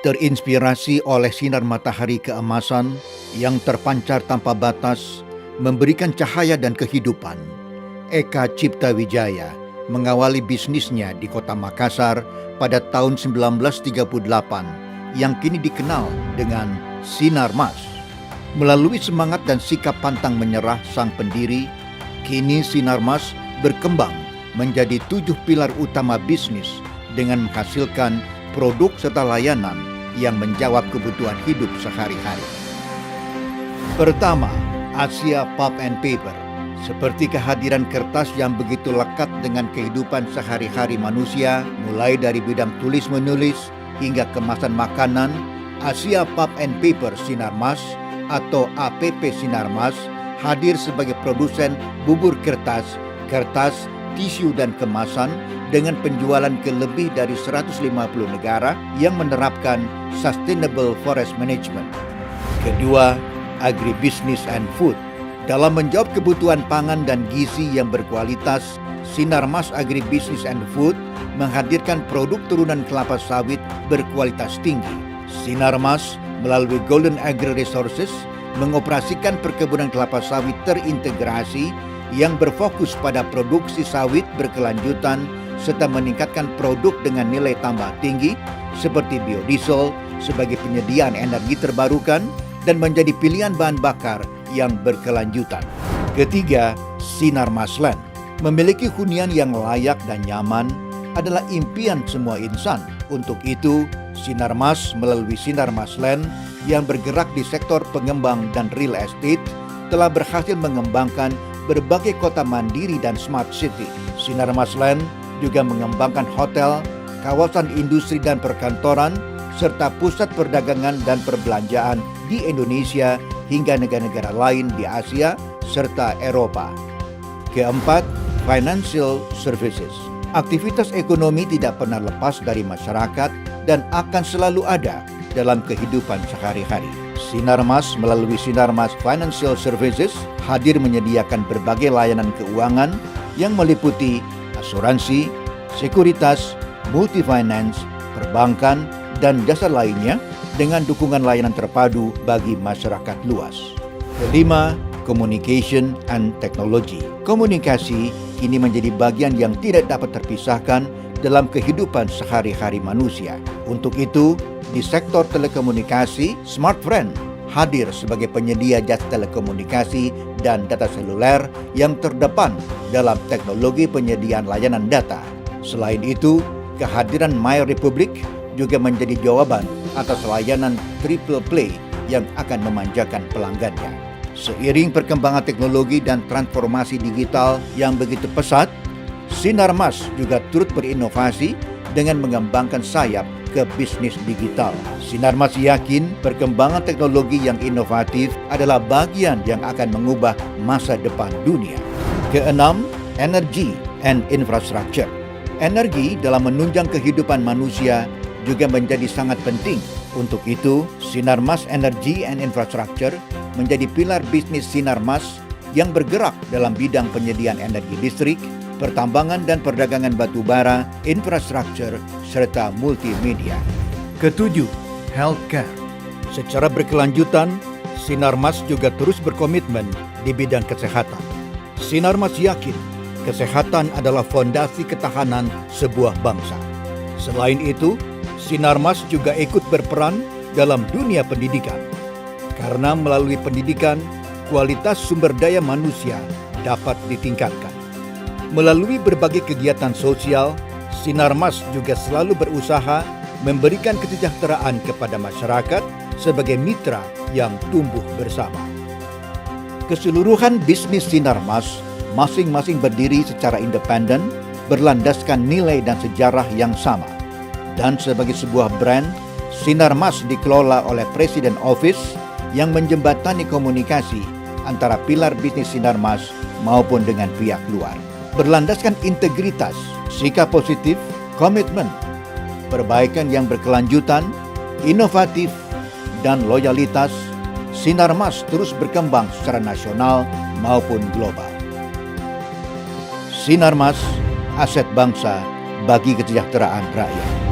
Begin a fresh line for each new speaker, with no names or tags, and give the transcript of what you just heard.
Terinspirasi oleh sinar matahari keemasan yang terpancar tanpa batas, memberikan cahaya dan kehidupan, Eka Cipta Wijaya mengawali bisnisnya di kota Makassar pada tahun 1938 yang kini dikenal dengan Sinar Mas. Melalui semangat dan sikap pantang menyerah sang pendiri, kini Sinar Mas berkembang menjadi 7 pilar utama bisnis dengan menghasilkan produk serta layanan yang menjawab kebutuhan hidup sehari-hari. Pertama, Asia Pulp and Paper. Seperti kehadiran kertas yang begitu lekat dengan kehidupan sehari-hari manusia, mulai dari bidang tulis-menulis hingga kemasan makanan, Asia Pulp and Paper Sinar Mas atau APP Sinar Mas hadir sebagai produsen bubur kertas, tisu dan kemasan dengan penjualan ke lebih dari 150 negara yang menerapkan Sustainable Forest Management. Kedua, Agribusiness and Food. Dalam menjawab kebutuhan pangan dan gizi yang berkualitas, Sinar Mas Agribusiness and Food menghadirkan produk turunan kelapa sawit berkualitas tinggi. Sinar Mas melalui Golden Agri Resources mengoperasikan perkebunan kelapa sawit terintegrasi yang berfokus pada produksi sawit berkelanjutan serta meningkatkan produk dengan nilai tambah tinggi seperti biodiesel sebagai penyediaan energi terbarukan dan menjadi pilihan bahan bakar yang berkelanjutan. Ketiga, Sinar Mas Land. Memiliki hunian yang layak dan nyaman adalah impian semua insan. Untuk itu, Sinar Mas melalui Sinar Mas Land yang bergerak di sektor pengembang dan real estate telah berhasil mengembangkan berbagai kota mandiri dan smart city. Sinar Mas Land juga mengembangkan hotel, kawasan industri dan perkantoran, serta pusat perdagangan dan perbelanjaan di Indonesia hingga negara-negara lain di Asia serta Eropa. Keempat, Financial Services. Aktivitas ekonomi tidak pernah lepas dari masyarakat dan akan selalu ada dalam kehidupan sehari-hari. Sinar Mas melalui Sinar Mas Financial Services hadir menyediakan berbagai layanan keuangan yang meliputi asuransi, sekuritas, multi-finance, perbankan, dan jasa lainnya dengan dukungan layanan terpadu bagi masyarakat luas. Kelima, Communication and Technology. Komunikasi kini menjadi bagian yang tidak dapat terpisahkan dalam kehidupan sehari-hari manusia. Untuk itu, di sektor telekomunikasi, Smartfren hadir sebagai penyedia jasa telekomunikasi dan data seluler yang terdepan dalam teknologi penyediaan layanan data. Selain itu, kehadiran My Republic juga menjadi jawaban atas layanan triple play yang akan memanjakan pelanggannya. Seiring perkembangan teknologi dan transformasi digital yang begitu pesat, Sinar Mas juga turut berinovasi dengan mengembangkan sayap ke bisnis digital. Sinar Mas yakin perkembangan teknologi yang inovatif adalah bagian yang akan mengubah masa depan dunia. Keenam, Energy and Infrastructure. Energi dalam menunjang kehidupan manusia juga menjadi sangat penting. Untuk itu, Sinar Mas Energy and Infrastructure menjadi pilar bisnis Sinar Mas yang bergerak dalam bidang penyediaan energi listrik, pertambangan dan perdagangan batu bara, infrastruktur, serta multimedia. Ketujuh, Healthcare. Secara berkelanjutan, Sinar Mas juga terus berkomitmen di bidang kesehatan. Sinar Mas yakin kesehatan adalah fondasi ketahanan sebuah bangsa. Selain itu, Sinar Mas juga ikut berperan dalam dunia pendidikan. Karena melalui pendidikan, kualitas sumber daya manusia dapat ditingkatkan. Melalui berbagai kegiatan sosial, Sinar Mas juga selalu berusaha memberikan kesejahteraan kepada masyarakat sebagai mitra yang tumbuh bersama. Keseluruhan bisnis Sinar Mas masing-masing berdiri secara independen, berlandaskan nilai dan sejarah yang sama. Dan sebagai sebuah brand, Sinar Mas dikelola oleh Presiden Office yang menjembatani komunikasi antara pilar bisnis Sinar Mas maupun dengan pihak luar. Berlandaskan integritas, sikap positif, komitmen, perbaikan yang berkelanjutan, inovatif, dan loyalitas, Sinar Mas terus berkembang secara nasional maupun global. Sinar Mas, aset bangsa bagi kesejahteraan rakyat.